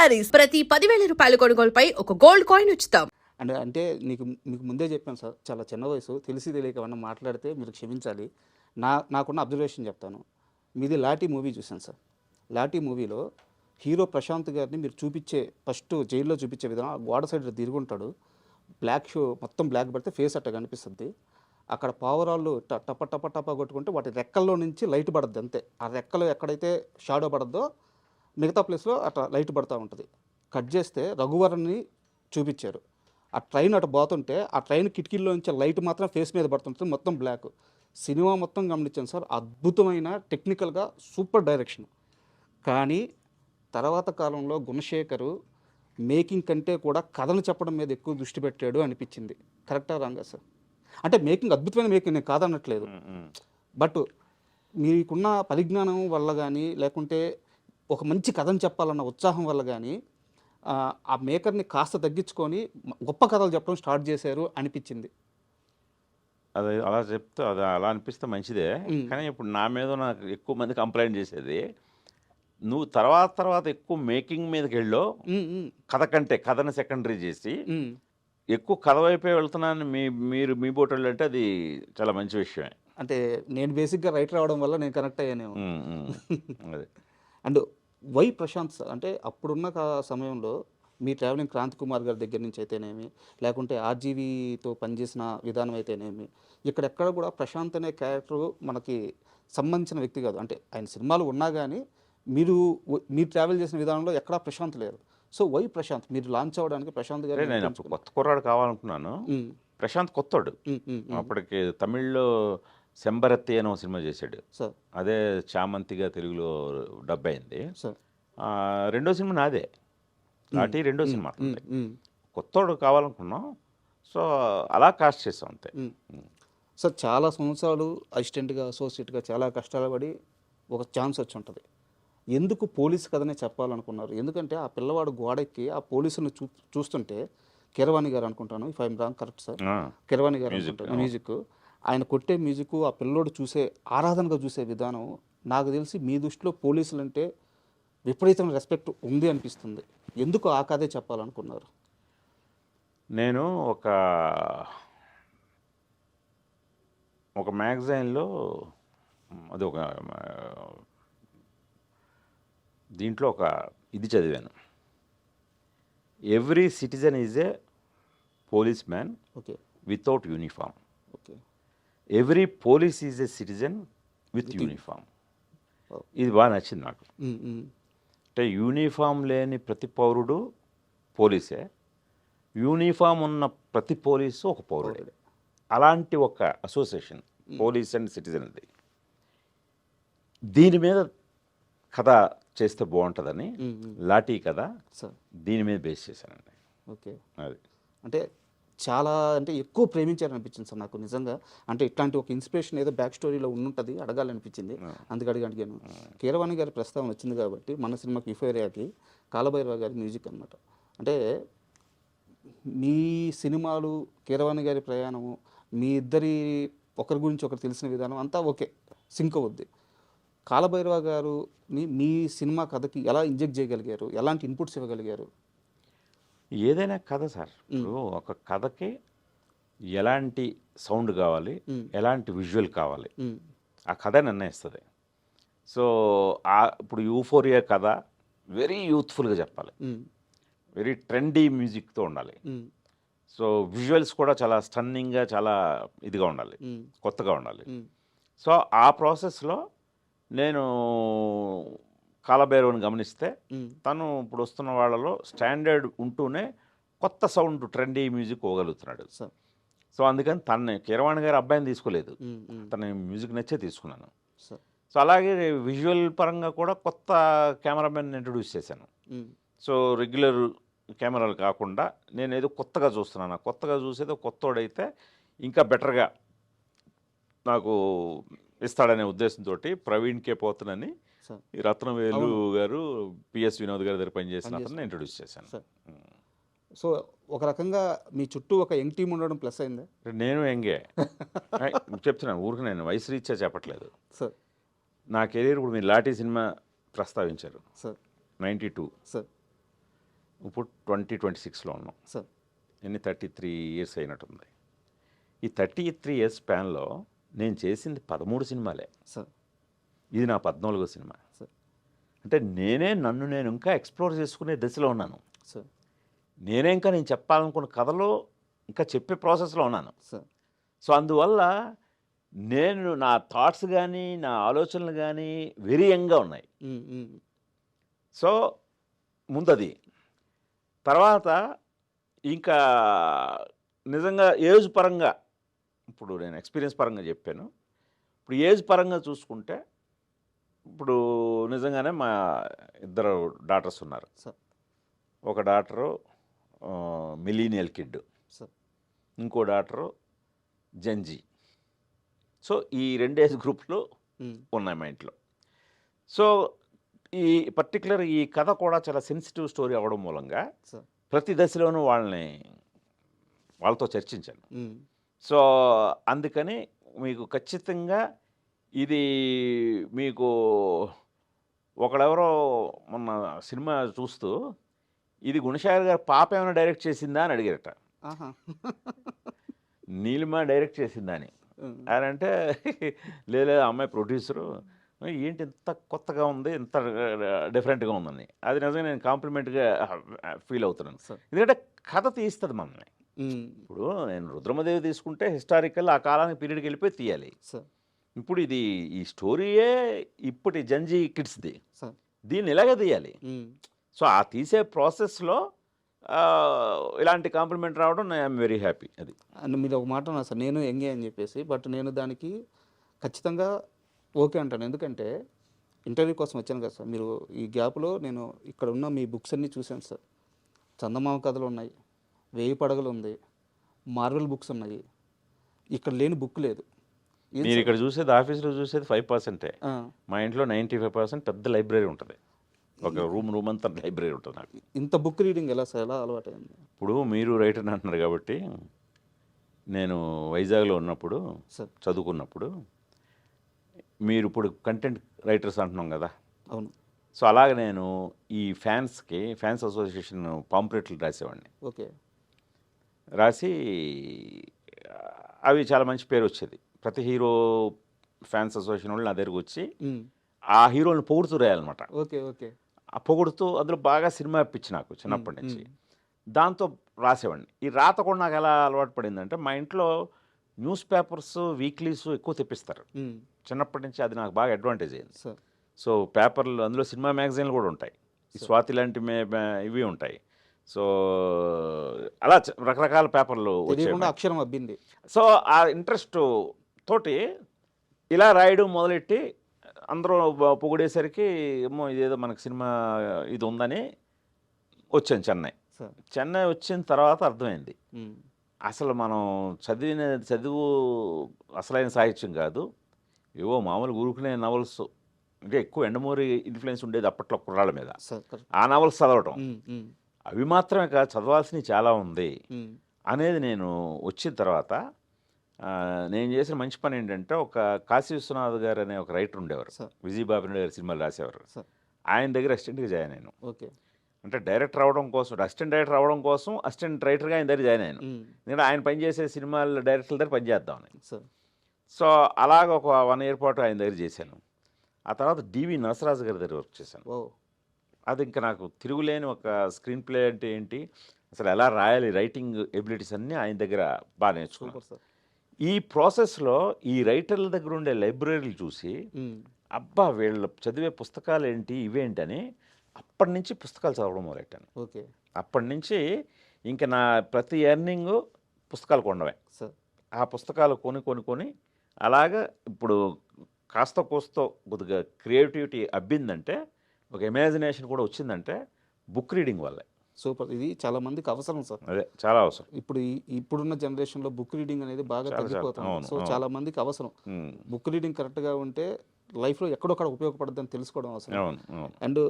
శారీస్ ప్రతి 10,000 రూపాయల కొనుగోలుపై ఒక గోల్డ్ కాయిన్ ఉచితం. అంటే మీకు ముందే చెప్పాను సార్, చాలా చిన్న వయసు, తెలిసి తెలియక ఏమన్నా మాట్లాడితే మీరు క్షమించాలి. నాకున్న అబ్జర్వేషన్ చెప్తాను. మీది లాఠీ మూవీ చూశాను సార్. లాఠీ మూవీలో హీరో ప్రశాంత్ గారిని మీరు చూపించే ఫస్ట్ జైల్లో చూపించే విధానం, ఆ గోడ సైడ్ తిరుగుంటాడు, బ్లాక్ షూ మొత్తం బ్లాక్ పడితే ఫేస్ అట్ట కనిపిస్తుంది. అక్కడ పావురాళ్ళు టప టప టప కొట్టుకుంటే వాటి రెక్కల్లో నుంచి లైట్ పడద్దు అంతే. ఆ రెక్కలు ఎక్కడైతే షాడో పడద్దో మిగతా ప్లేస్లో అట్లా లైట్ పడుతూ ఉంటుంది. కట్ చేస్తే రఘువరన్ని చూపించారు. ఆ ట్రైన్ అటు పోతుంటే ఆ ట్రైన్ కిటికీల్లో నుంచి లైట్ మాత్రం ఫేస్ మీద పడుతుంటుంది, మొత్తం బ్లాక్. సినిమా మొత్తం గమనించాను సార్, అద్భుతమైన టెక్నికల్గా సూపర్ డైరెక్షన్. కానీ తర్వాత కాలంలో గుణశేఖరు మేకింగ్ కంటే కూడా కథను చెప్పడం మీద ఎక్కువ దృష్టి పెట్టాడు అనిపించింది. కరెక్టా రాంగా సార్? అంటే మేకింగ్ అద్భుతమైన మేకింగ్, నేను కాదనట్లేదు. బట్ మీకున్న పరిజ్ఞానం వల్ల కానీ, లేకుంటే ఒక మంచి కథను చెప్పాలన్న ఉత్సాహం వల్ల కానీ ఆ మేకర్ని కాస్త తగ్గించుకొని గొప్ప కథలు చెప్పడం స్టార్ట్ చేశారు అనిపించింది. అది అలా చెప్తే అది అలా అనిపిస్తే మంచిదే. కానీ ఇప్పుడు నా మీద నాకు ఎక్కువ మంది కంప్లైంట్ చేసేది, నువ్వు తర్వాత ఎక్కువ మేకింగ్ మీదకి వెళ్ళో కథ కంటే కథను సెకండరీ చేసి ఎక్కువ కథ వైపే వెళ్తున్నాను మీరు మీ బోటోళ్ళు అంటే అది చాలా మంచి విషయమే. అంటే నేను బేసిక్గా రైటర్ అవడం వల్ల నేను కనెక్ట్ అయ్యాను. అదే. అండ్ వై ప్రశాంత్ సార్ అంటే అప్పుడున్న సమయంలో మీ ట్రావెలింగ్ క్రాంతి కుమార్ గారి దగ్గర నుంచి అయితేనేమి, లేకుంటే ఆర్జీవీతో పనిచేసిన విధానం అయితేనేమి, ఇక్కడెక్కడ కూడా ప్రశాంత్ అనే క్యారెక్టర్ మనకి సంబంధించిన వ్యక్తి కాదు. అంటే ఆయన సినిమాలు ఉన్నా కానీ మీరు ట్రావెల్ చేసిన విధానంలో ఎక్కడా ప్రశాంత్ లేరు. సో వై ప్రశాంత్ మీరు లాంచ్ అవ్వడానికి ప్రశాంత్ గారు? నేను అప్పుడు కొత్త కుర్రాడు కావాలనుకున్నాను. ప్రశాంత్ కొత్తోడు. అప్పటికి తమిళ్లో శంబరత్తి అని ఒక సినిమా చేశాడు, అదే చామంతిగా తెలుగులో డబ్ అయింది. రెండో సినిమా నాదే, నాటి రెండో సినిమా. కొత్తోడు కావాలనుకున్నాం, సో అలా కాస్ట్ చేసాం అంతే. సార్ చాలా సంవత్సరాలు అసిస్టెంట్గా, అసోసియేట్గా చాలా కష్టాలు పడి ఒక ఛాన్స్ వచ్చి ఉంటుంది. ఎందుకు పోలీస్ కథనే చెప్పాలనుకున్నారు? ఎందుకంటే ఆ పిల్లవాడు గోడెక్కి ఆ పోలీసులను చూస్తుంటే, కీరవాణి గారు అనుకుంటాను, if I'm wrong, correct sir, Keeravani గారు అనుకుంటాను, మ్యూజిక్, ఆయన కొట్టే మ్యూజిక్, ఆ పిల్లోడు చూసే ఆరాధనగా చూసే విధానం, నాకు తెలిసి మీ దృష్టిలో పోలీసులు అంటే విపరీతమైన రెస్పెక్ట్ ఉంది అనిపిస్తుంది. ఎందుకు ఆ కథే చెప్పాలనుకున్నారు? నేను ఒక మ్యాగజైన్లో అది దీంట్లో ఒక ఇది చదివాను, every citizen is a police man without uniform, every police is a citizen with uniform. ఇది బాగా నచ్చింది నాకు. అంటే యూనిఫామ్ లేని ప్రతి పౌరుడు పోలీసే, యూనిఫామ్ ఉన్న ప్రతి పోలీసు ఒక పౌరుడే. అలాంటి ఒక అసోసియేషన్ పోలీస్ అండ్ సిటిజన్. అది దీని మీద కథ చేస్తే బాగుంటుందని లాఠీ కథ దీని మీద బేస్ చేశానండి. ఓకే, అది అంటే చాలా అంటే ఎక్కువ ప్రేమించారనిపించింది సార్ నాకు నిజంగా. అంటే ఇట్లాంటి ఒక ఇన్స్పిరేషన్ ఏదో బ్యాక్ స్టోరీలో ఉండుంటుంది, అడగాలనిపించింది, అందుకు అడిగాను. కీరవాణి గారి ప్రస్తావన వచ్చింది కాబట్టి మన సినిమాకి యుఫోరియాకి కాలభైరవ గారి మ్యూజిక్ అనమాట. అంటే మీ సినిమాలు, కీరవాణి గారి ప్రయాణము, మీ ఇద్దరి ఒకరి గురించి ఒకరు తెలిసిన విధానం అంతా ఓకే, సింక్ అవుద్ది. కాలభైరవ గారుని మీ సినిమా కథకి ఎలా ఇంజెక్ట్ చేయగలిగారు? ఎలాంటి ఇన్పుట్స్ ఇవ్వగలిగారు? ఏదైనా కథ సార్, ఇప్పుడు ఒక కథకి ఎలాంటి సౌండ్ కావాలి, ఎలాంటి విజువల్ కావాలి, ఆ కథ నిర్ణయిస్తుంది. సో ఇప్పుడు యూఫోరియా కథ వెరీ యూత్ఫుల్గా చెప్పాలి, వెరీ ట్రెండీ మ్యూజిక్తో ఉండాలి. సో విజువల్స్ కూడా చాలా స్టన్నింగ్గా, చాలా ఇదిగా ఉండాలి, కొత్తగా ఉండాలి. సో ఆ ప్రాసెస్లో నేను కాలభైరవుని గమనిస్తే, తను ఇప్పుడు వస్తున్న వాళ్ళలో స్టాండర్డ్ ఉంటూనే కొత్త సౌండ్ ట్రెండీ మ్యూజిక్ పోగలుగుతున్నాడు. సో అందుకని తన కీరవాణి గారి అబ్బాయిని తీసుకోలేదు, తన మ్యూజిక్ నచ్చే తీసుకున్నాను. సో అలాగే విజువల్ పరంగా కూడా కొత్త కెమెరామెన్ ఇంట్రడ్యూస్ చేశాను. సో రెగ్యులర్ కెమెరాలు కాకుండా నేను ఏదో కొత్తగా చూస్తున్నాను, కొత్తగా చూసేది కొత్తోడైతే ఇంకా బెటర్గా నాకు ఇస్తాడనే ఉద్దేశంతో ప్రవీణ్ కే పోతనని ఈ రత్నవేలు గారు, పిఎస్ వినోద్ గారి దగ్గర పనిచేసిన అతను ఇంట్రడ్యూస్ చేశాను. సో ఒక రకంగా మీ చుట్టూ ఒక యంగ్ టీం ఉండడం ప్లస్ అయిందా? నేను యంగే చెప్తున్నాను, ఊరికి నేను వయసు రీత్యా చెప్పట్లేదు. నా కెరీర్ ఇప్పుడు మీరు లాఠీ సినిమా ప్రస్తావించారు, 92. ఇప్పుడు 2026లో ఉన్నాం. సార్. ఎన్ని 33 ఇయర్స్ అయినట్టుంది. ఈ 33 ఇయర్స్ స్పాన్లో నేను చేసింది 13 సినిమాలే. సార్. ఇది నా 14వ సినిమా. సార్. అంటే నన్ను నేను ఇంకా ఎక్స్ప్లోర్ చేసుకునే దశలో ఉన్నాను. సార్. నేను చెప్పాలనుకున్న కథలో ఇంకా చెప్పే ప్రాసెస్లో ఉన్నాను. సార్. సో అందువల్ల నా థాట్స్ కానీ నా ఆలోచనలు కానీ వెరీ యంగ్గా ఉన్నాయి. సో ముందది తర్వాత ఇంకా నిజంగా ఏజ్ పరంగా ఇప్పుడు నేను ఎక్స్పీరియన్స్ పరంగా చెప్పాను. ఇప్పుడు ఏజ్ పరంగా చూసుకుంటే ఇప్పుడు నిజంగానే మా ఇద్దరు డాటర్స్ ఉన్నారు. సార్. ఒక డాటరు మిలీనియల్ కిడ్, సార్. ఇంకో డాటరు జంజీ. సో ఈ 2 ఏజ్ గ్రూప్లు ఉన్నాయి మా ఇంట్లో. సో ఈ పర్టికులర్ ఈ కథ కూడా చాలా సెన్సిటివ్ స్టోరీ అవ్వడం మూలంగా సార్. ప్రతి దశలోనూ వాళ్ళతో చర్చించాను. సో అందుకని మీకు ఖచ్చితంగా ఇది మీకు ఒకడెవరో మొన్న సినిమా చూస్తూ ఇది గుణశేఖర్ గారు పాప ఏమైనా డైరెక్ట్ చేసిందా అని అడిగారట. నీలిమ డైరెక్ట్ చేసిందా అని. ఆయన అంటే లేదు అమ్మాయి ప్రొడ్యూసరు, ఏంటి ఇంత కొత్తగా ఉంది, ఇంత డిఫరెంట్గా ఉందని. అది నిజంగా నేను కాంప్లిమెంట్గా ఫీల్ అవుతున్నాను. ఎందుకంటే కథ తీస్తుంది మనల్ని. ఇప్పుడు నేను రుద్రమదేవి తీసుకుంటే హిస్టారికల్ ఆ కాలానికి పీరియడ్కి వెళ్ళిపోయి తీయాలి. ఇప్పుడు ఇది ఈ స్టోరీయే ఇప్పటి జంజీ కిడ్స్ది, దీన్ని ఇలాగే తీయాలి. సో ఆ తీసే ప్రాసెస్లో ఇలాంటి కాంప్లిమెంట్ రావడం ఐఎమ్ వెరీ హ్యాపీ. అది అండ్ మీరు ఒక మాట అన్నారు సార్, నేను ఎంగే అని చెప్పేసి. బట్ నేను దానికి ఖచ్చితంగా ఓకే అంటాను. ఎందుకంటే ఇంటర్వ్యూ కోసం వచ్చాను కదా సార్. మీరు ఈ గ్యాప్లో నేను ఇక్కడ ఉన్న మీ బుక్స్ అన్నీ చూశాను సార్. చందమామ కథలు ఉన్నాయి, 1000 పడగలు ఉంది, మార్వెల్ బుక్స్ ఉన్నాయి. ఇక్కడ లేని బుక్ లేదు. మీరు ఇక్కడ చూసేది ఆఫీస్లో చూసేది 5%. మా ఇంట్లో 95% పెద్ద లైబ్రరీ ఉంటుంది. ఒక రూమ్ అంతా లైబ్రరీ ఉంటుంది నాకు. ఇంత బుక్ రీడింగ్ ఎలా సార్, ఎలా అలవాటైంది? ఇప్పుడు మీరు రైటర్ అంటున్నారు కాబట్టి నేను వైజాగ్లో ఉన్నప్పుడు చదువుకున్నప్పుడు మీరు ఇప్పుడు కంటెంట్ రైటర్స్ అంటున్నాం కదా. అవును. సో అలాగే నేను ఈ ఫ్యాన్స్ అసోసియేషన్ పాంప్లెట్లు రాసేవాడిని. ఓకే. రాసి అవి చాలా మంచి పేరు వచ్చేది. ప్రతి హీరో ఫ్యాన్స్ అసోసియేషన్ వాళ్ళు నా దగ్గరకు వచ్చి ఆ హీరోని పొగుడుతూ రాయాలన్నమాట. ఓకే. ఓకే. ఆ పొగుడుతూ అందులో బాగా సినిమా ఇప్పించి నాకు చిన్నప్పటి నుంచి దాంతో రాసేవాడిని. ఈ రాత కూడా నాకు ఎలా అలవాటు పడిందంటే మా ఇంట్లో న్యూస్ పేపర్స్ వీక్లీస్ ఎక్కువ తెప్పిస్తారు చిన్నప్పటి నుంచి. అది నాకు బాగా అడ్వాంటేజ్ అయింది. సో పేపర్లు అందులో సినిమా మ్యాగజైన్లు కూడా ఉంటాయి, ఈ స్వాతి లాంటి ఇవి ఉంటాయి. సో అలా రకరకాల పేపర్లు అక్షరం అబ్బింది. సో ఆ ఇంట్రెస్ట్ తోటి ఇలా రాయడం మొదలెట్టి అందరూ పొగిడేసరికి ఏమో ఇదేదో మనకు సినిమా ఇది ఉందని వచ్చాను చెన్నై వచ్చిన తర్వాత అర్థమైంది అసలు మనం చదువు అసలైన సాహిత్యం కాదు, ఏవో మామూలు ఊరుకునే నవల్స్. అంటే ఎక్కువ ఎండమూరి ఇన్ఫ్లుయెన్స్ ఉండేది అప్పట్లో కుర్రాళ్ళ మీద. ఆ నవల్స్ చదవటం అవి మాత్రమే కాదు, చదవాల్సినవి చాలా ఉంది అనేది నేను వచ్చిన తర్వాత నేను చేసిన మంచి పని ఏంటంటే, ఒక కాశీ విశ్వనాథ్ గారు అనే ఒక రైటర్ ఉండేవారు, విజయబాబు గారి సినిమాలు రాసేవారు. ఆయన దగ్గర అసిస్టెంట్గా జాయిన్ అయ్యాను. ఓకే. అంటే డైరెక్టర్ అవడం కోసం, అసిస్టెంట్ డైరెక్టర్ అవడం కోసం అసిస్టెంట్ రైటర్గా ఆయన దగ్గర జాయిన్ అయ్యాను. నేను ఆయన పనిచేసే సినిమాల డైరెక్టర్ల దగ్గర పనిచేద్దామని. సో అలాగ ఒక 1 year పాటు ఆయన దగ్గర చేశాను. ఆ తర్వాత డివి నరసరాజు గారి దగ్గర వర్క్ చేశాను. అది ఇంకా నాకు తిరుగులేని ఒక స్క్రీన్ ప్లే అంటే ఏంటి, అసలు ఎలా రాయాలి, రైటింగ్ ఎబిలిటీస్ అన్నీ ఆయన దగ్గర బాగా నేర్చుకున్నాను. ఈ ప్రాసెస్లో ఈ రైటర్ల దగ్గర ఉండే లైబ్రరీలు చూసి అబ్బా వీళ్ళు చదివే పుస్తకాలు ఏంటి ఇవేంటని అప్పటి నుంచి పుస్తకాలు చదవడం మొదలెట్టాను. ఓకే. అప్పటి నుంచి ఇంకా నా ప్రతి ఎర్నింగ్ పుస్తకాలు కొనడమే. ఆ పుస్తకాలు కొని అలాగా ఇప్పుడు కాస్త కోస్తో కొద్దిగా క్రియేటివిటీ అబ్బిందంటే, ఒక ఇమాజినేషన్ కూడా వచ్చిందంటే బుక్ రీడింగ్ వల్లే. సూపర్. ఇది చాలా మందికి అవసరం సార్. అదే చాలా అవసరం. ఇప్పుడున్న జనరేషన్లో బుక్ రీడింగ్ అనేది బాగా తగ్గిపోతుంది. సో చాలా మందికి అవసరం. బుక్ రీడింగ్ కరెక్ట్గా ఉంటే లైఫ్లో ఎక్కడొక్కడ ఉపయోగపడుతుందని తెలుసుకోవడం అవసరం. అండ్